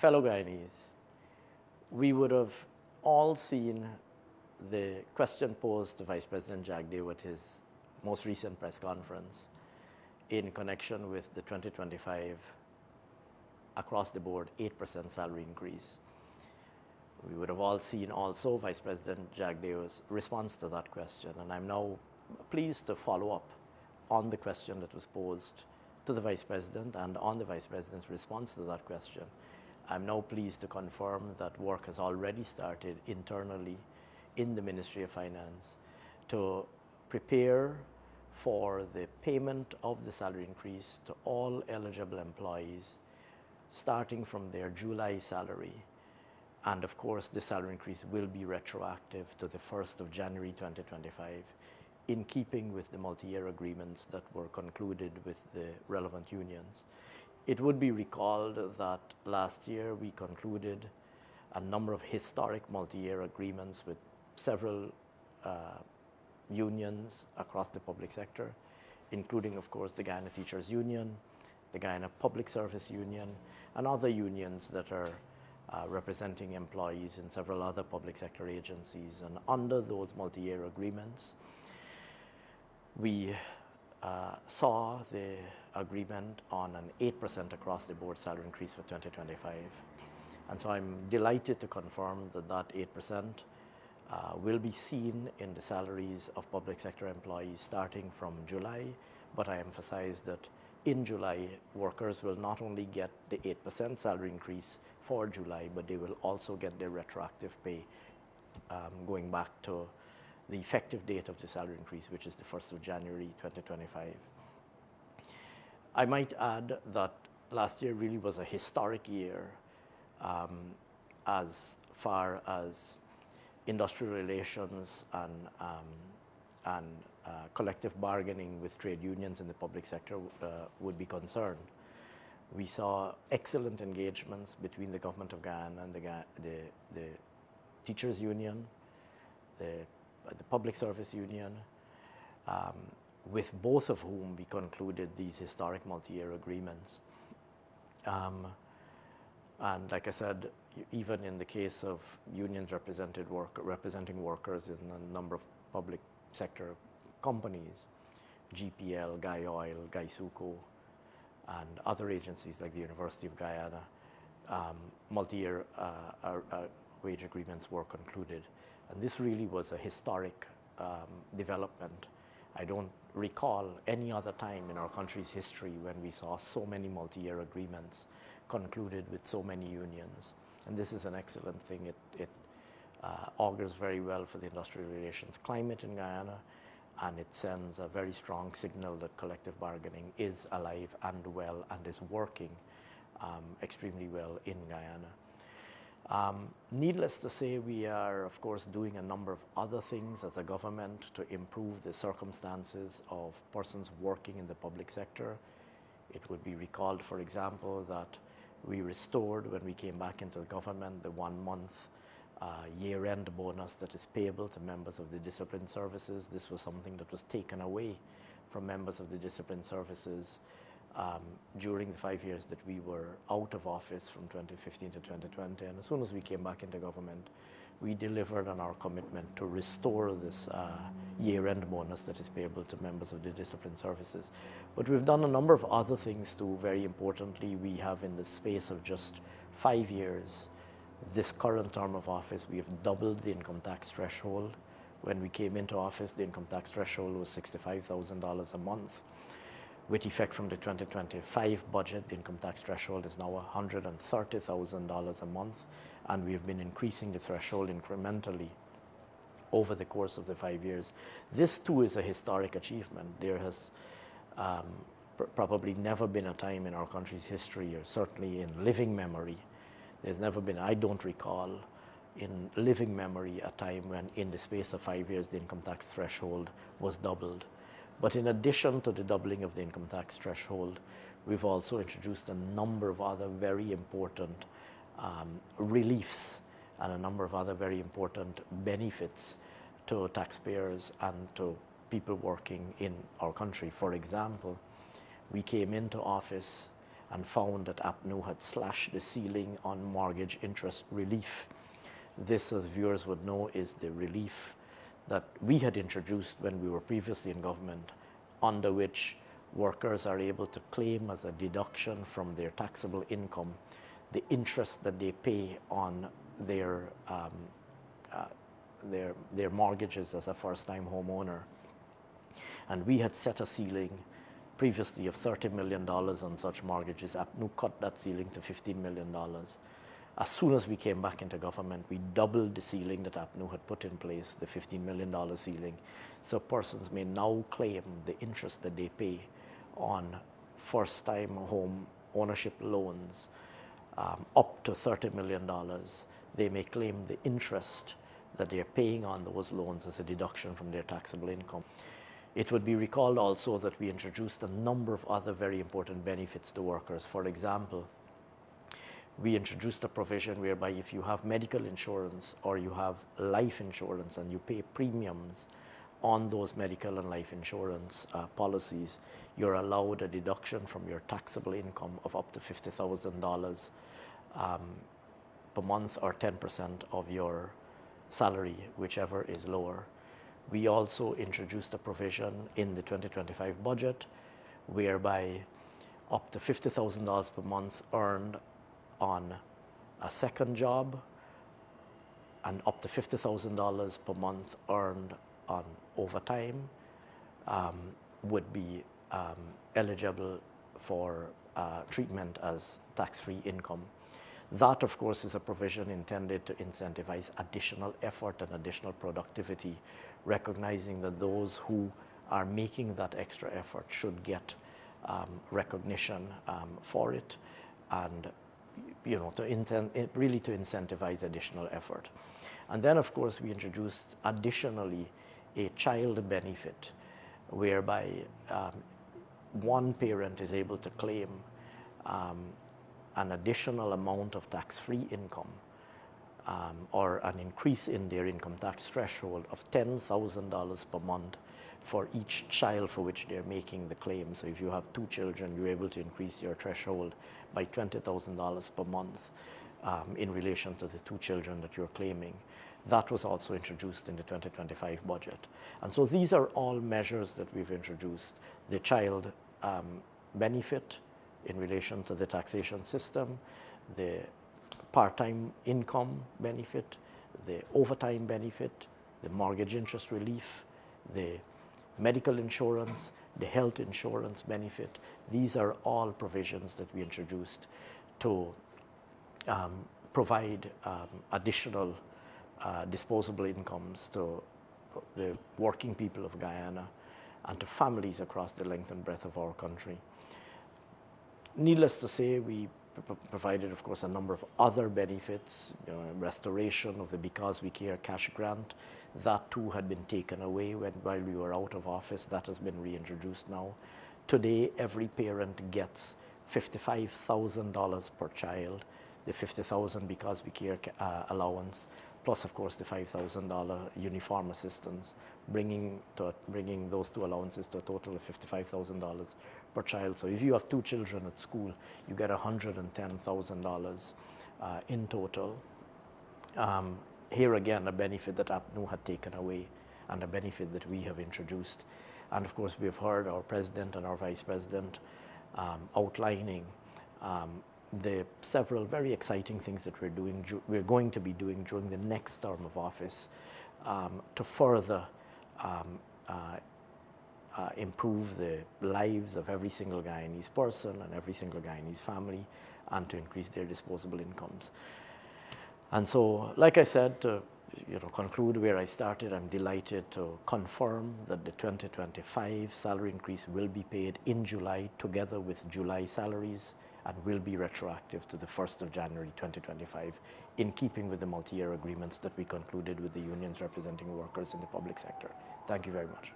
fellow Guyanese, we would have all seen the question posed to Vice President Jagdeo at his most recent press conference in connection with the 2025 across the board 8% salary increase. We would have all seen also Vice President Jagdeo's response to that question, and I'm now pleased to follow up on the question that was posed to the Vice President and on the Vice President's response to that question. I'm now pleased to confirm that work has already started internally in the Ministry of Finance to prepare for the payment of the salary increase to all eligible employees starting from their July salary. And of course, the salary increase will be retroactive to the 1st of January 2025, in keeping with the multi-year agreements that were concluded with the relevant unions. It would be recalled that last year we concluded a number of historic multi-year agreements with several unions across the public sector, including, of course, the Guyana Teachers Union, the Guyana Public Service Union, and other unions that are representing employees in several other public sector agencies. And under those multi-year agreements, we saw the agreement on an 8% across the board salary increase for 2025. And so I'm delighted to confirm that that 8% will be seen in the salaries of public sector employees starting from July, but I emphasize that in July, workers will not only get the 8% salary increase for July, but they will also get their retroactive pay going back to the effective date of the salary increase, which is the 1st of January 2025. I might add that last year really was a historic year as far as industrial relations and collective bargaining with trade unions in the public sector would be concerned. We saw excellent engagements between the government of Guyana and the teachers union, the public service union, with both of whom we concluded these historic multi-year agreements. And like I said, even in the case of unions representing workers in a number of public sector companies, GPL, Guy Oil, Guy Suco, and other agencies like the University of Guyana, multi-year wage agreements were concluded. And this really was a historic development. I don't recall any other time in our country's history when we saw so many multi-year agreements concluded with so many unions. And this is an excellent thing. It augurs very well for the industrial relations climate in Guyana, and it sends a very strong signal that collective bargaining is alive and well and is working extremely well in Guyana. Needless to say, we are, of course, doing a number of other things as a government to improve the circumstances of persons working in the public sector. It would be recalled, for example, that we restored, when we came back into the government, the 1 month year-end bonus that is payable to members of the discipline services. This was something that was taken away from members of the discipline services during the 5 years that we were out of office from 2015 to 2020. And as soon as we came back into government, we delivered on our commitment to restore this year-end bonus that is payable to members of the discipline services. But we've done a number of other things too. Very importantly, we have, in the space of just 5 years, this current term of office, we have doubled the income tax threshold. When we came into office, the income tax threshold was $65,000 a month. With effect from the 2025 budget, the income tax threshold is now $130,000 a month, and we have been increasing the threshold incrementally over the course of the 5 years. This too is a historic achievement. There has probably never been a time in our country's history, or certainly in living memory, there's never been, I don't recall, in living memory, a time when in the space of 5 years the income tax threshold was doubled. But in addition to the doubling of the income tax threshold, we've also introduced a number of other very important reliefs and a number of other very important benefits to taxpayers and to people working in our country. For example, we came into office and found that APNU had slashed the ceiling on mortgage interest relief. This, as viewers would know, is the relief that we had introduced when we were previously in government, under which workers are able to claim as a deduction from their taxable income the interest that they pay on their mortgages as a first-time homeowner. And we had set a ceiling previously of $30 million on such mortgages. APNU cut that ceiling to $15 million. As soon as we came back into government, we doubled the ceiling that APNU had put in place, the $15 million ceiling. So persons may now claim the interest that they pay on first-time home ownership loans up to $30 million. They may claim the interest that they are paying on those loans as a deduction from their taxable income. It would be recalled also that we introduced a number of other very important benefits to workers. For example, we introduced a provision whereby if you have medical insurance or you have life insurance and you pay premiums on those medical and life insurance policies, you're allowed a deduction from your taxable income of up to $50,000 per month, or 10% of your salary, whichever is lower. We also introduced a provision in the 2025 budget whereby up to $50,000 per month earned on a second job and up to $50,000 per month earned on overtime would be eligible for treatment as tax-free income. That, of course, is a provision intended to incentivize additional effort and additional productivity, recognizing that those who are making that extra effort should get recognition for it, and really to incentivize additional effort. And then, of course, we introduced additionally a child benefit whereby one parent is able to claim an additional amount of tax-free income or an increase in their income tax threshold of $10,000 per month for each child for which they're making the claim. So if you have 2 children, you're able to increase your threshold by $20,000 per month in relation to the 2 children that you're claiming. That was also introduced in the 2025 budget. And so these are all measures that we've introduced. The child benefit in relation to the taxation system, the part-time income benefit, the overtime benefit, the mortgage interest relief, the medical insurance, the health insurance benefit. These are all provisions that we introduced to provide additional disposable incomes to the working people of Guyana and to families across the length and breadth of our country. Needless to say, we provided, of course, a number of other benefits, restoration of the Because We Care cash grant. That too had been taken away while we were out of office. That has been reintroduced now. Today, every parent gets $55,000 per child, the $50,000 Because We Care allowance, plus, of course, the $5,000 uniform assistance, bringing those 2 allowances to a total of $55,000 per child. So if you have 2 children at school, you get $110,000 in total. Here again, a benefit that APNU had taken away and a benefit that we have introduced. And of course, we've heard our president and our vice president outlining the several very exciting things that we're going to be doing during the next term of office to further improve the lives of every single Guyanese person and every single Guyanese family, and to increase their disposable incomes. And so, like I said, to conclude where I started, I'm delighted to confirm that the 2025 salary increase will be paid in July together with July salaries and will be retroactive to the 1st of January 2025, in keeping with the multi-year agreements that we concluded with the unions representing workers in the public sector. Thank you very much.